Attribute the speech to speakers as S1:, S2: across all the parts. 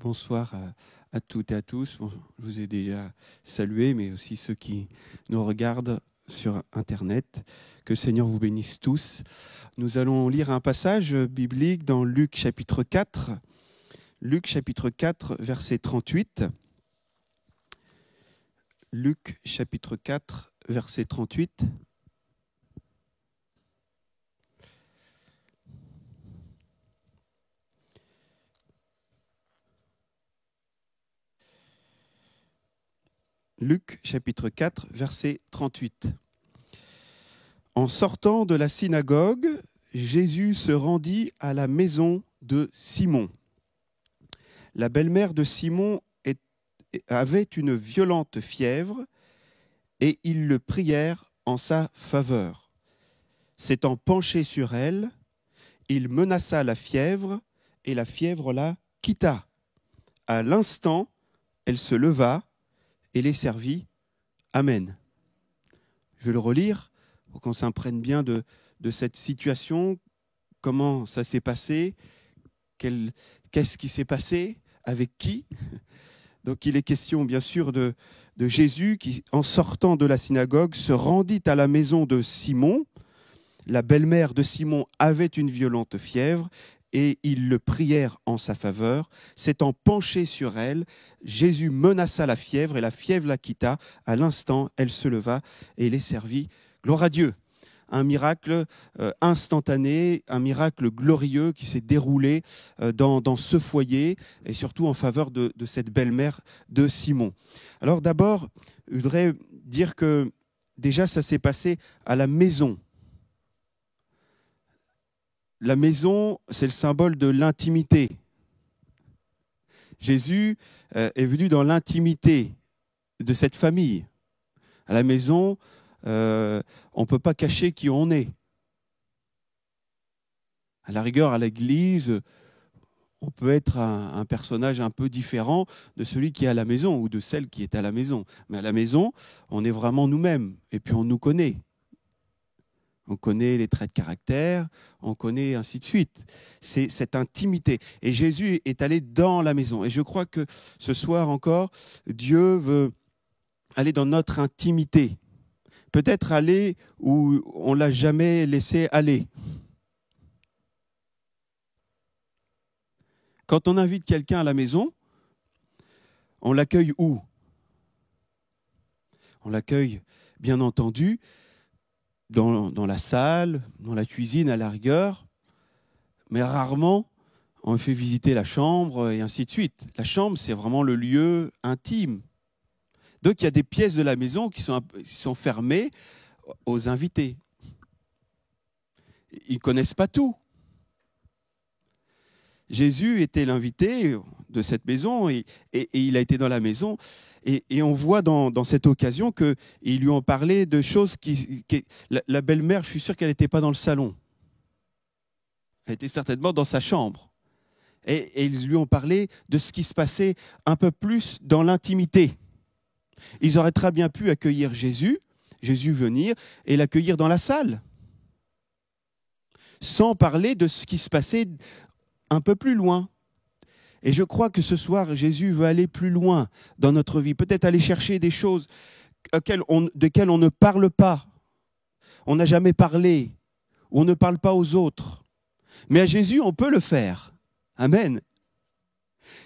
S1: bonsoir à toutes et à tous. Bon, je vous ai déjà salué, mais aussi ceux qui nous regardent sur Internet. Que le Seigneur vous bénisse tous. Nous allons lire un passage biblique dans Luc chapitre 4. Luc chapitre 4, verset 38. Luc chapitre 4, verset 38. Luc chapitre 4, verset 38. En sortant de la synagogue, Jésus se rendit à la maison de Simon. La belle-mère de Simon avait une violente fièvre et ils le prièrent en sa faveur. S'étant penché sur elle, il menaça la fièvre et la fièvre la quitta. À l'instant, elle se leva et les servit. Amen. Je vais le relire pour qu'on s'imprègne bien de cette situation, comment ça s'est passé, qu'est-ce qui s'est passé, avec qui. Donc il est question bien sûr de Jésus qui, en sortant de la synagogue, se rendit à la maison de Simon. La belle-mère de Simon avait une violente fièvre et ils le prièrent en sa faveur. S'étant penché sur elle, Jésus menaça la fièvre et la fièvre la quitta. À l'instant, elle se leva et les servit. Gloire à Dieu. Un miracle instantané, un miracle glorieux qui s'est déroulé dans ce foyer et surtout en faveur de cette belle-mère de Simon. Alors d'abord, je voudrais dire que déjà ça s'est passé à la maison. La maison, c'est le symbole de l'intimité. Jésus est venu dans l'intimité de cette famille. À la maison, on ne peut pas cacher qui on est. À la rigueur, à l'église, on peut être un personnage un peu différent de celui qui est à la maison ou de celle qui est à la maison. Mais à la maison, on est vraiment nous-mêmes et puis on nous connaît. On connaît les traits de caractère, on connaît ainsi de suite. C'est cette intimité. Et Jésus est allé dans la maison. Et je crois que ce soir encore, Dieu veut aller dans notre intimité. Peut-être aller où on ne l'a jamais laissé aller. Quand on invite quelqu'un à la maison, on l'accueille où ? On l'accueille, bien entendu, dans la salle, dans la cuisine à la rigueur, mais rarement on fait visiter la chambre et ainsi de suite. La chambre, c'est vraiment le lieu intime. Donc il y a des pièces de la maison qui sont fermées aux invités. Ils ne connaissent pas tout. Jésus était l'invité de cette maison et il a été dans la maison. Et on voit dans cette occasion qu'ils lui ont parlé de choses la belle-mère, je suis sûr qu'elle n'était pas dans le salon. Elle était certainement dans sa chambre. Et ils lui ont parlé de ce qui se passait un peu plus dans l'intimité. Ils auraient très bien pu accueillir Jésus venir et l'accueillir dans la salle, sans parler de ce qui se passait un peu plus loin. Et je crois que ce soir, Jésus veut aller plus loin dans notre vie, peut-être aller chercher des choses desquelles on ne parle pas, on n'a jamais parlé, ou on ne parle pas aux autres. Mais à Jésus, on peut le faire. Amen.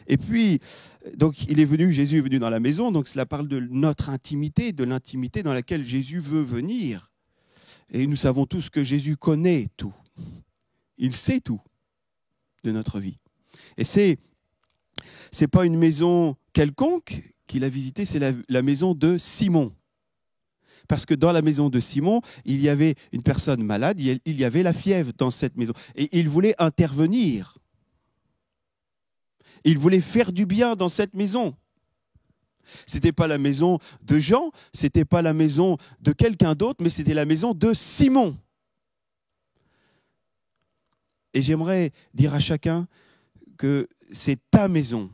S1: Et puis, donc, Jésus est venu dans la maison, donc cela parle de notre intimité, de l'intimité dans laquelle Jésus veut venir. Et nous savons tous que Jésus connaît tout. Il sait tout de notre vie. Et c'est pas une maison quelconque qu'il a visitée, c'est la maison de Simon. Parce que dans la maison de Simon, il y avait une personne malade, il y avait la fièvre dans cette maison. Et il voulait intervenir. Il voulait faire du bien dans cette maison. Ce n'était pas la maison de Jean, ce n'était pas la maison de quelqu'un d'autre, mais c'était la maison de Simon. Et j'aimerais dire à chacun que c'est ta maison,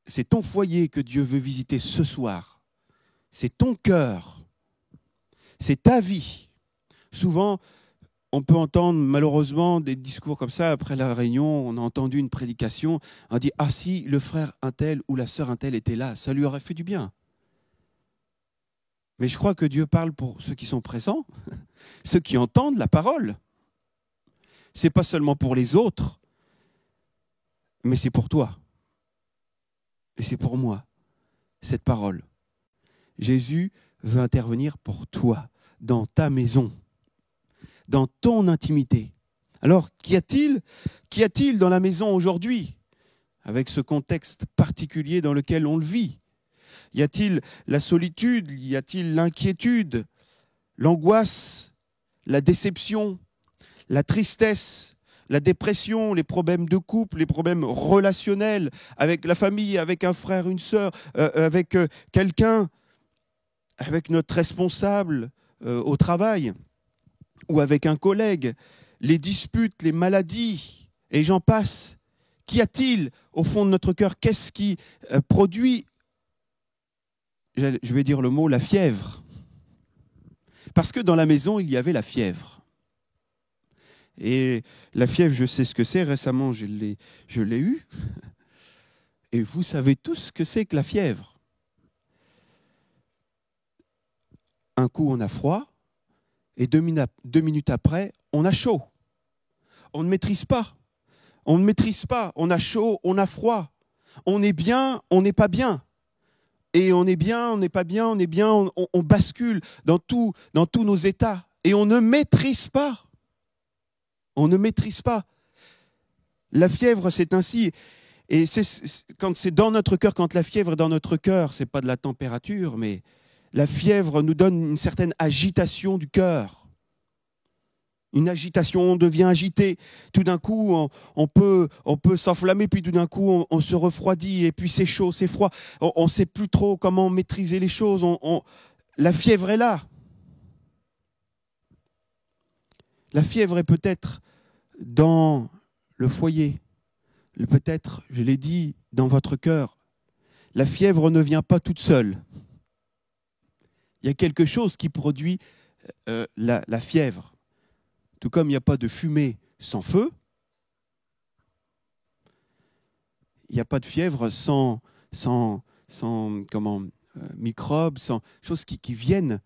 S1: c'est ton foyer que Dieu veut visiter ce soir. C'est ton cœur, c'est ta vie. Souvent, on peut entendre malheureusement des discours comme ça. Après la réunion, on a entendu une prédication. On dit « Ah si, le frère un tel ou la sœur un tel était là, ça lui aurait fait du bien. » Mais je crois que Dieu parle pour ceux qui sont présents, ceux qui entendent la parole. Ce n'est pas seulement pour les autres, mais c'est pour toi. Et c'est pour moi, cette parole. Jésus veut intervenir pour toi, dans ta maison, dans ton intimité. Alors, qu'y a-t-il dans la maison aujourd'hui, avec ce contexte particulier dans lequel on le vit? Y a-t-il la solitude? Y a-t-il l'inquiétude, l'angoisse, la déception, la tristesse, la dépression, les problèmes de couple, les problèmes relationnels avec la famille, avec un frère, une sœur, avec quelqu'un, avec notre responsable au travail ou avec un collègue, les disputes, les maladies, et j'en passe. Qu'y a-t-il au fond de notre cœur? Qu'est-ce qui produit, je vais dire le mot, la fièvre? Parce que dans la maison, il y avait la fièvre. Et la fièvre, je sais ce que c'est. Récemment, je l'ai eue. Et vous savez tous ce que c'est que la fièvre. Un coup, on a froid. Et 2 minutes après, on a chaud. On ne maîtrise pas. On ne maîtrise pas. On a chaud, on a froid. On est bien, on n'est pas bien. Et on est bien, on n'est pas bien, on est bien, on bascule dans tous nos états. Et on ne maîtrise pas. On ne maîtrise pas. La fièvre, c'est ainsi. Et quand c'est dans notre cœur, quand la fièvre est dans notre cœur, ce n'est pas de la température, mais la fièvre nous donne une certaine agitation du cœur. Une agitation, on devient agité. Tout d'un coup, on peut s'enflammer, puis tout d'un coup, on se refroidit, et puis c'est chaud, c'est froid. On ne sait plus trop comment maîtriser les choses. La fièvre est là. La fièvre est peut-être dans le foyer, peut-être, je l'ai dit, dans votre cœur. La fièvre ne vient pas toute seule. Il y a quelque chose qui produit la fièvre. Tout comme il n'y a pas de fumée sans feu, il n'y a pas de fièvre sans microbes, sans choses qui viennent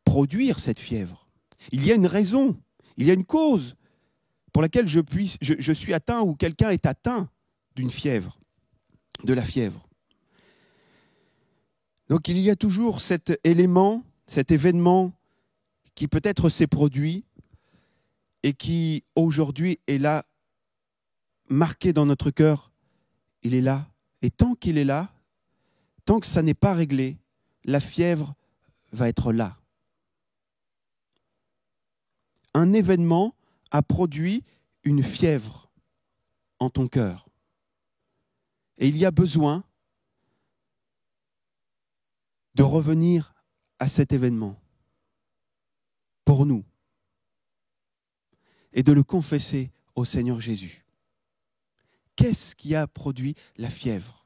S1: produire cette fièvre. Il y a une raison, il y a une cause pour laquelle je suis atteint ou quelqu'un est atteint d'une fièvre, de la fièvre. Donc il y a toujours cet élément, cet événement qui peut-être s'est produit et qui aujourd'hui est là, marqué dans notre cœur. Il est là. Et tant qu'il est là, tant que ça n'est pas réglé, la fièvre va être là. Un événement a produit une fièvre en ton cœur. Et il y a besoin de revenir à cet événement pour nous et de le confesser au Seigneur Jésus. Qu'est-ce qui a produit la fièvre?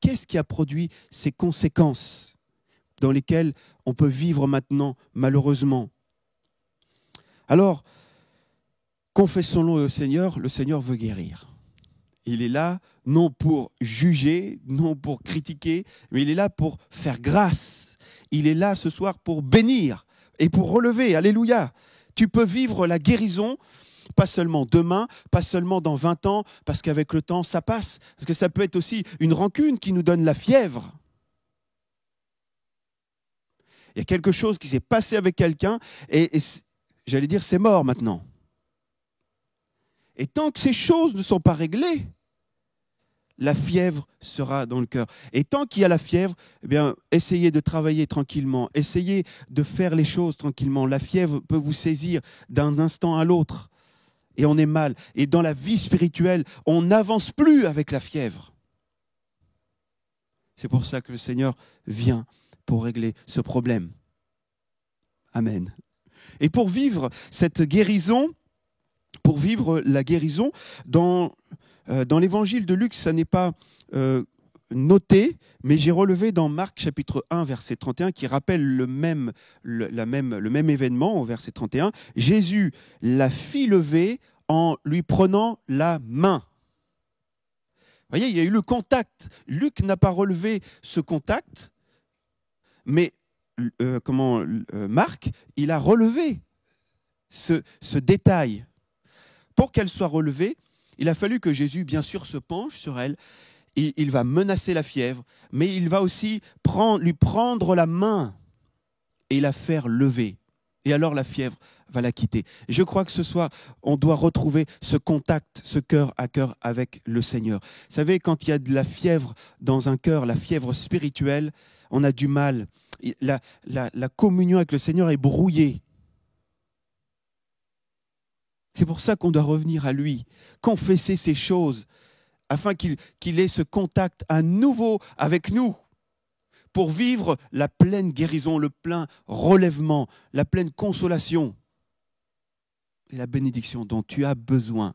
S1: Qu'est-ce qui a produit ces conséquences dans lesquelles on peut vivre maintenant, malheureusement? Alors, confessons-le au Seigneur, le Seigneur veut guérir. Il est là, non pour juger, non pour critiquer, mais il est là pour faire grâce. Il est là ce soir pour bénir et pour relever. Alléluia. Tu peux vivre la guérison, pas seulement demain, pas seulement dans 20 ans, parce qu'avec le temps, ça passe. Parce que ça peut être aussi une rancune qui nous donne la fièvre. Il y a quelque chose qui s'est passé avec quelqu'un et j'allais dire, c'est mort maintenant. Et tant que ces choses ne sont pas réglées, la fièvre sera dans le cœur. Et tant qu'il y a la fièvre, eh bien, essayez de travailler tranquillement, essayez de faire les choses tranquillement. La fièvre peut vous saisir d'un instant à l'autre. Et on est mal. Et dans la vie spirituelle, on n'avance plus avec la fièvre. C'est pour ça que le Seigneur vient pour régler ce problème. Amen. Et pour vivre cette guérison, pour vivre la guérison, dans l'évangile de Luc, ça n'est pas noté, mais j'ai relevé dans Marc chapitre 1, verset 31, qui rappelle le même événement au verset 31. Jésus la fit lever en lui prenant la main. Vous voyez, il y a eu le contact. Luc n'a pas relevé ce contact, mais Marc, il a relevé ce détail. Pour qu'elle soit relevée, il a fallu que Jésus, bien sûr, se penche sur elle. Et il va menacer la fièvre, mais il va aussi lui prendre la main et la faire lever. Et alors la fièvre va la quitter. Et je crois que ce soir, on doit retrouver ce contact, ce cœur à cœur avec le Seigneur. Vous savez, quand il y a de la fièvre dans un cœur, la fièvre spirituelle, on a du mal. La communion avec le Seigneur est brouillée. C'est pour ça qu'on doit revenir à lui, confesser ces choses, afin qu'il ait ce contact à nouveau avec nous, pour vivre la pleine guérison, le plein relèvement, la pleine consolation et la bénédiction dont tu as besoin.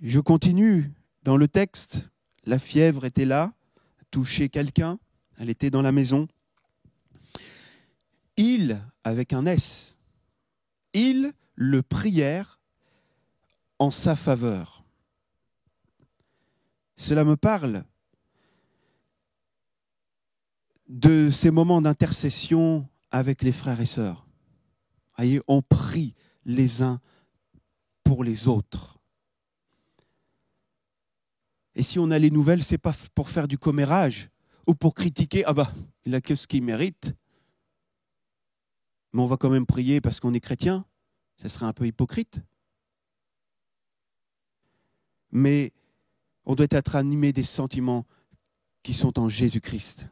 S1: Je continue dans le texte. La fièvre était là, touchait quelqu'un, elle était dans la maison. Ils, avec un S, ils le prièrent en sa faveur. Cela me parle de ces moments d'intercession avec les frères et sœurs. Voyez, on prie les uns pour les autres. Et si on a les nouvelles, ce n'est pas pour faire du commérage ou pour critiquer, il a que ce qu'il mérite. Mais on va quand même prier parce qu'on est chrétien. Ça serait un peu hypocrite. Mais on doit être animé des sentiments qui sont en Jésus-Christ.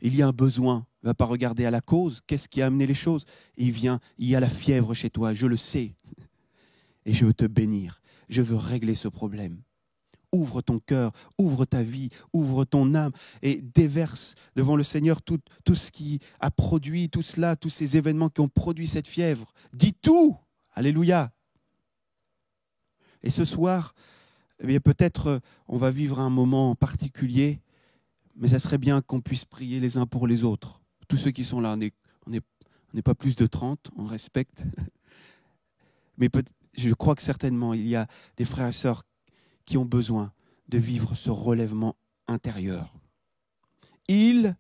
S1: Il y a un besoin. Il ne va pas regarder à la cause. Qu'est-ce qui a amené les choses? Il y a la fièvre chez toi, je le sais. Et je veux te bénir. Je veux régler ce problème. Ouvre ton cœur, ouvre ta vie, ouvre ton âme et déverse devant le Seigneur tout ce qui a produit, tout cela, tous ces événements qui ont produit cette fièvre. Dis tout. Alléluia. Et ce soir, peut-être on va vivre un moment particulier, mais ça serait bien qu'on puisse prier les uns pour les autres. Tous ceux qui sont là, on n'est pas plus de 30, on respecte. Mais je crois que certainement, il y a des frères et sœurs qui ont besoin de vivre ce relèvement intérieur. Ils,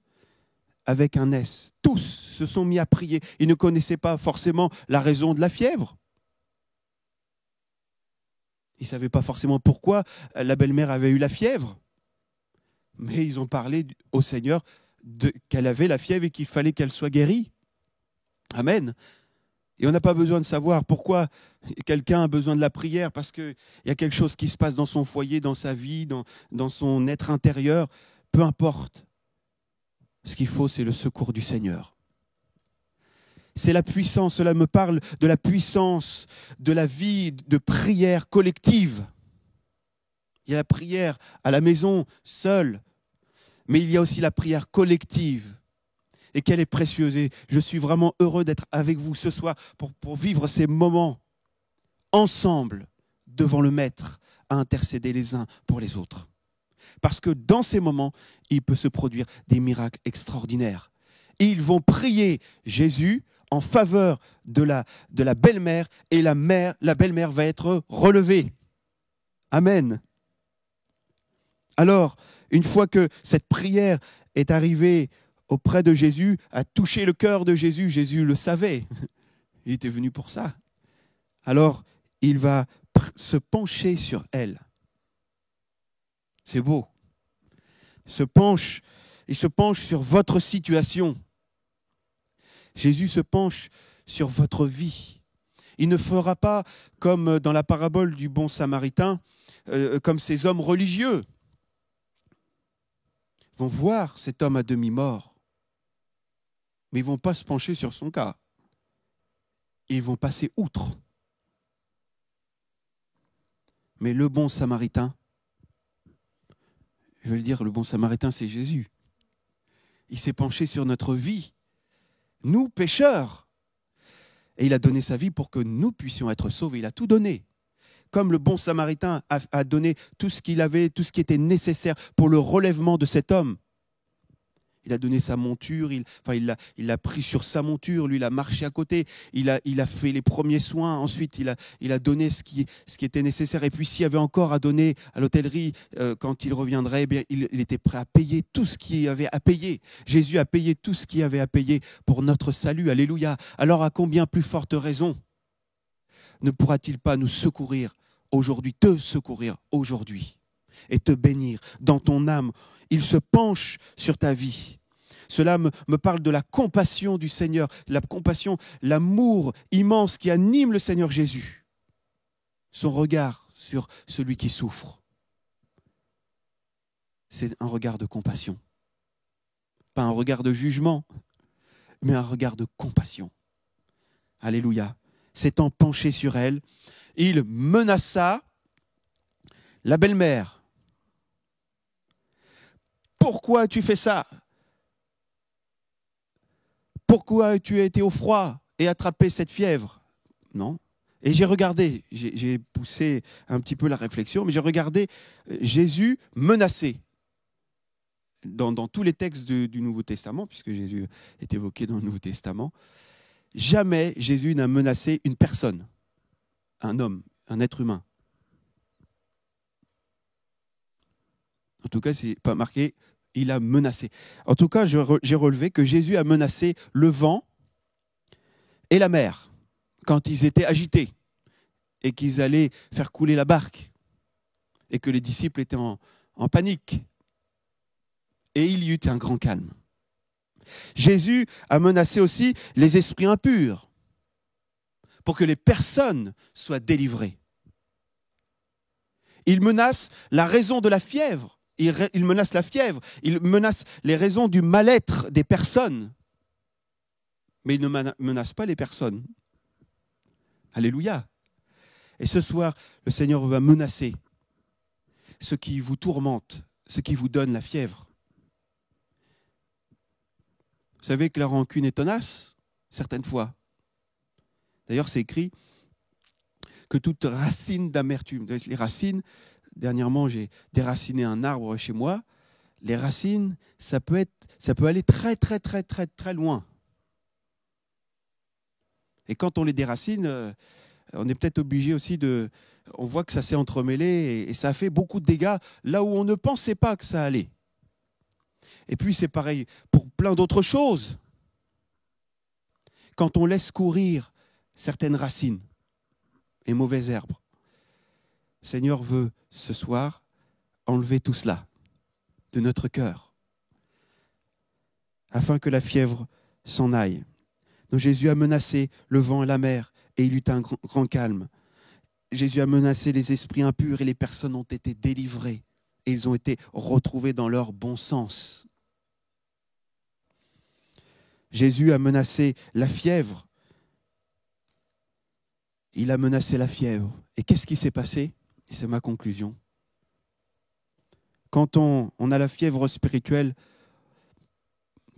S1: avec un S, tous se sont mis à prier. Ils ne connaissaient pas forcément la raison de la fièvre. Ils ne savaient pas forcément pourquoi la belle-mère avait eu la fièvre. Mais ils ont parlé au Seigneur qu'elle avait la fièvre et qu'il fallait qu'elle soit guérie. Amen. Et on n'a pas besoin de savoir pourquoi quelqu'un a besoin de la prière, parce qu'il y a quelque chose qui se passe dans son foyer, dans sa vie, dans son être intérieur. Peu importe. Ce qu'il faut, c'est le secours du Seigneur. C'est la puissance, cela me parle de la puissance de la vie de prière collective. Il y a la prière à la maison, seule, mais il y a aussi la prière collective. Et qu'elle est précieuse. Et je suis vraiment heureux d'être avec vous ce soir pour vivre ces moments ensemble devant le Maître à intercéder les uns pour les autres. Parce que dans ces moments, il peut se produire des miracles extraordinaires. Et ils vont prier Jésus en faveur de la belle-mère et la belle-mère va être relevée. Amen. Alors, une fois que cette prière est arrivée auprès de Jésus, a touché le cœur de Jésus, Jésus le savait. Il était venu pour ça. Alors, il va se pencher sur elle. C'est beau. Il se penche sur votre situation. Jésus se penche sur votre vie. Il ne fera pas comme dans la parabole du bon Samaritain, comme ces hommes religieux vont voir cet homme à demi-mort, mais ils ne vont pas se pencher sur son cas. Ils vont passer outre. Mais le bon Samaritain, je veux le dire, le bon Samaritain, c'est Jésus. Il s'est penché sur notre vie, nous, pécheurs. Et il a donné sa vie pour que nous puissions être sauvés. Il a tout donné. comme le bon Samaritain a donné tout ce qu'il avait, tout ce qui était nécessaire pour le relèvement de cet homme. Il a donné sa monture, il l'a pris sur sa monture, lui il a marché à côté, il a fait les premiers soins, ensuite il a donné ce qui était nécessaire. Et puis s'il y avait encore à donner à l'hôtellerie, quand il reviendrait, eh bien, il était prêt à payer tout ce qu'il y avait à payer. Jésus a payé tout ce qu'il y avait à payer pour notre salut. Alléluia. Alors à combien plus forte raison ne pourra-t-il pas nous secourir aujourd'hui, te secourir aujourd'hui et te bénir dans ton âme? Il se penche sur ta vie. Cela me parle de la compassion du Seigneur, la compassion, l'amour immense qui anime le Seigneur Jésus. Son regard sur celui qui souffre, c'est un regard de compassion. Pas un regard de jugement, mais un regard de compassion. Alléluia. S'étant penché sur elle, il menaça la belle-mère. Pourquoi as-tu fait ça? Pourquoi as-tu été au froid et attrapé cette fièvre? Non. Et j'ai regardé, j'ai poussé un petit peu la réflexion, mais j'ai regardé Jésus menacé. Dans tous les textes du Nouveau Testament, puisque Jésus est évoqué dans le Nouveau Testament, jamais Jésus n'a menacé une personne, un homme, un être humain. En tout cas, ce n'est pas marqué, il a menacé. En tout cas, j'ai relevé que Jésus a menacé le vent et la mer quand ils étaient agités et qu'ils allaient faire couler la barque et que les disciples étaient en panique. Et il y eut un grand calme. Jésus a menacé aussi les esprits impurs pour que les personnes soient délivrées. Il menace la raison de la fièvre. Il menace la fièvre, il menace les raisons du mal-être des personnes. Mais il ne menace pas les personnes. Alléluia. Et ce soir, le Seigneur va menacer ce qui vous tourmente, ce qui vous donne la fièvre. Vous savez que la rancune est tenace, certaines fois. D'ailleurs, c'est écrit que toute racine d'amertume, les racines, dernièrement, j'ai déraciné un arbre chez moi. Les racines, ça peut aller très, très, très, très, très loin. Et quand on les déracine, on est peut-être obligé aussi on voit que ça s'est entremêlé et ça a fait beaucoup de dégâts là où on ne pensait pas que ça allait. Et puis c'est pareil pour plein d'autres choses. Quand on laisse courir certaines racines et mauvaises herbes, le Seigneur veut ce soir enlever tout cela de notre cœur afin que la fièvre s'en aille. Donc Jésus a menacé le vent et la mer et il eut un grand calme. Jésus a menacé les esprits impurs et les personnes ont été délivrées et ils ont été retrouvés dans leur bon sens. Jésus a menacé la fièvre. Il a menacé la fièvre. Et qu'est-ce qui s'est passé? C'est ma conclusion. Quand on a la fièvre spirituelle,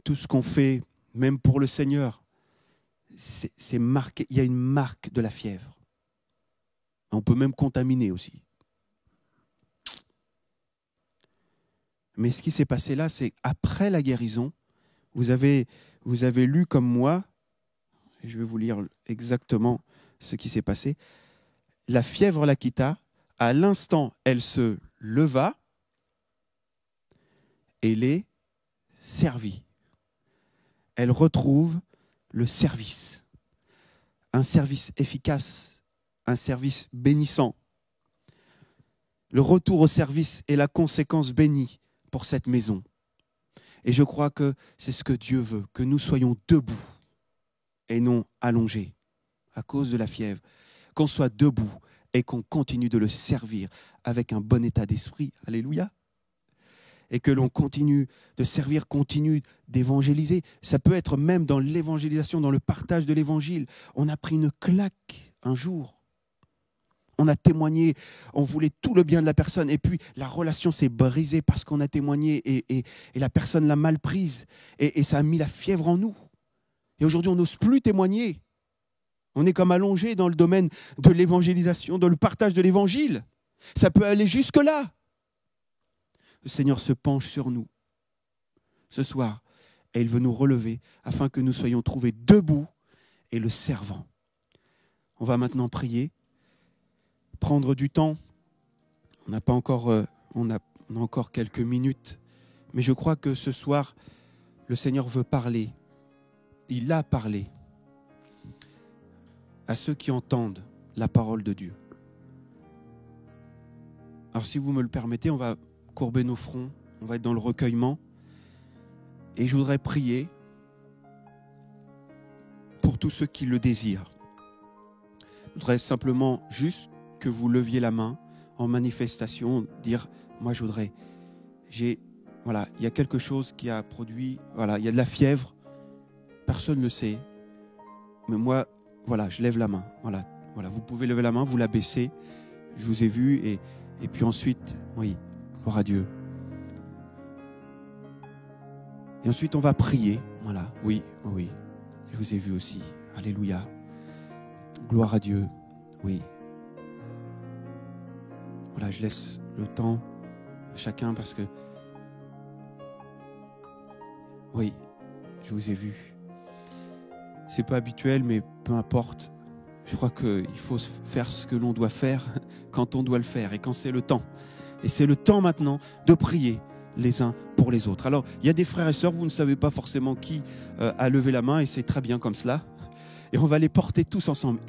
S1: tout ce qu'on fait, même pour le Seigneur, c'est marqué. Il y a une marque de la fièvre. On peut même contaminer aussi. Mais ce qui s'est passé là, c'est après la guérison, vous avez lu comme moi, je vais vous lire exactement ce qui s'est passé. La fièvre la quitta, à l'instant, elle se leva et les servit. Elle retrouve le service. Un service efficace, un service bénissant. Le retour au service est la conséquence bénie pour cette maison. Et je crois que c'est ce que Dieu veut, que nous soyons debout et non allongés à cause de la fièvre. Qu'on soit debout et qu'on continue de le servir avec un bon état d'esprit. Alléluia. Et que l'on continue de servir, continue d'évangéliser. Ça peut être même dans l'évangélisation, dans le partage de l'évangile. On a pris une claque un jour. On a témoigné, on voulait tout le bien de la personne. Et puis la relation s'est brisée parce qu'on a témoigné et la personne l'a mal prise. Et ça a mis la fièvre en nous. Et aujourd'hui, on n'ose plus témoigner. On est comme allongé dans le domaine de l'évangélisation, dans le partage de l'évangile. Ça peut aller jusque-là. Le Seigneur se penche sur nous ce soir et il veut nous relever afin que nous soyons trouvés debout et le servant. On va maintenant prier, prendre du temps. On n'a pas encore, on a encore quelques minutes, mais je crois que ce soir, le Seigneur veut parler. Il a parlé à ceux qui entendent la parole de Dieu. Alors si vous me le permettez, on va courber nos fronts, on va être dans le recueillement. Et je voudrais prier pour tous ceux qui le désirent. Je voudrais simplement juste que vous leviez la main en manifestation, dire, moi je voudrais, voilà, il y a quelque chose qui a produit, voilà, il y a de la fièvre, personne ne le sait, mais moi, voilà, je lève la main, voilà, vous pouvez lever la main, vous la baissez, je vous ai vu, et puis ensuite, oui, gloire à Dieu. Et ensuite, on va prier, voilà, oui, je vous ai vu aussi, alléluia, gloire à Dieu, oui. Voilà, je laisse le temps à chacun parce que, oui, je vous ai vu. C'est pas habituel, mais peu importe. Je crois qu'il faut faire ce que l'on doit faire quand on doit le faire et quand c'est le temps. Et c'est le temps maintenant de prier les uns pour les autres. Alors, il y a des frères et sœurs, vous ne savez pas forcément qui a levé la main et c'est très bien comme cela. Et on va les porter tous ensemble.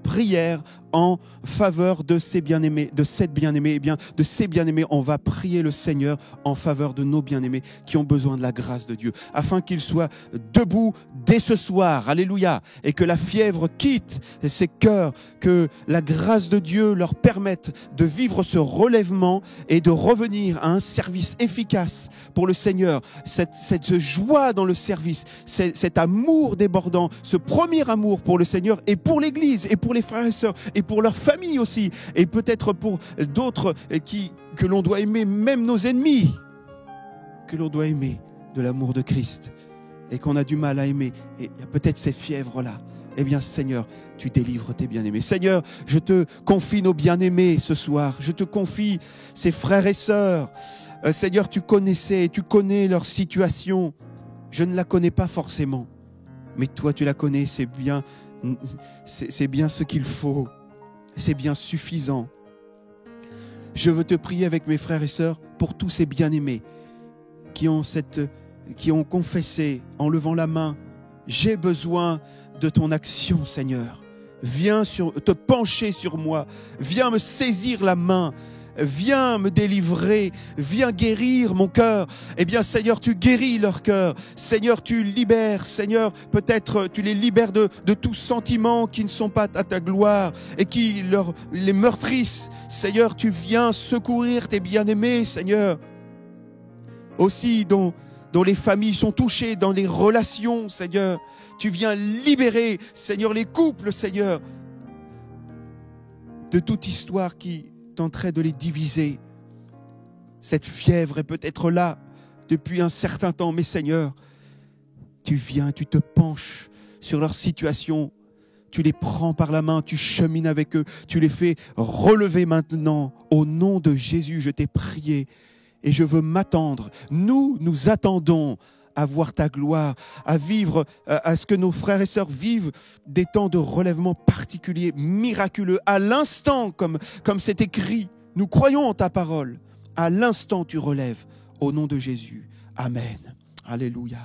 S1: Prière en faveur de ces bien-aimés, de cette bien-aimée. Eh bien, de ces bien-aimés, on va prier le Seigneur en faveur de nos bien-aimés qui ont besoin de la grâce de Dieu, afin qu'ils soient debout dès ce soir. Alléluia. Et que la fièvre quitte ces cœurs, que la grâce de Dieu leur permette de vivre ce relèvement et de revenir à un service efficace pour le Seigneur. Cette joie dans le service, cet amour débordant, ce premier amour pour le Seigneur et pour l'Église et pour les frères et sœurs et pour leur famille aussi et peut-être pour d'autres que l'on doit aimer, même nos ennemis, que l'on doit aimer de l'amour de Christ et qu'on a du mal à aimer. Et il y a peut-être ces fièvres-là. Eh bien, Seigneur, tu délivres tes bien-aimés. Seigneur, je te confie nos bien-aimés ce soir. Je te confie ces frères et sœurs. Seigneur, tu connais leur situation. Je ne la connais pas forcément. Mais toi, tu la connais, c'est bien ce qu'il faut. C'est bien suffisant. Je veux te prier avec mes frères et sœurs pour tous ces bien-aimés qui ont confessé en levant la main. J'ai besoin de ton action, Seigneur. Viens te pencher sur moi. Viens me saisir la main. Viens me délivrer, viens guérir mon cœur. Eh bien, Seigneur, tu guéris leur cœur. Seigneur, tu libères. Seigneur, peut-être tu les libères de tout sentiment qui ne sont pas à ta gloire et qui les meurtrissent. Seigneur, tu viens secourir tes bien-aimés, Seigneur. Aussi, dont les familles sont touchées, dans les relations, Seigneur. Tu viens libérer, Seigneur, les couples, Seigneur, de toute histoire qui tenterait de les diviser. Cette fièvre est peut-être là depuis un certain temps, mais Seigneur, tu viens, tu te penches sur leur situation, tu les prends par la main, tu chemines avec eux, tu les fais relever maintenant. Au nom de Jésus, je t'ai prié et je veux m'attendre. Nous attendons à voir ta gloire, à vivre, à ce que nos frères et sœurs vivent des temps de relèvement particuliers, miraculeux, à l'instant, comme c'est écrit. Nous croyons en ta parole. À l'instant, tu relèves. Au nom de Jésus. Amen. Alléluia.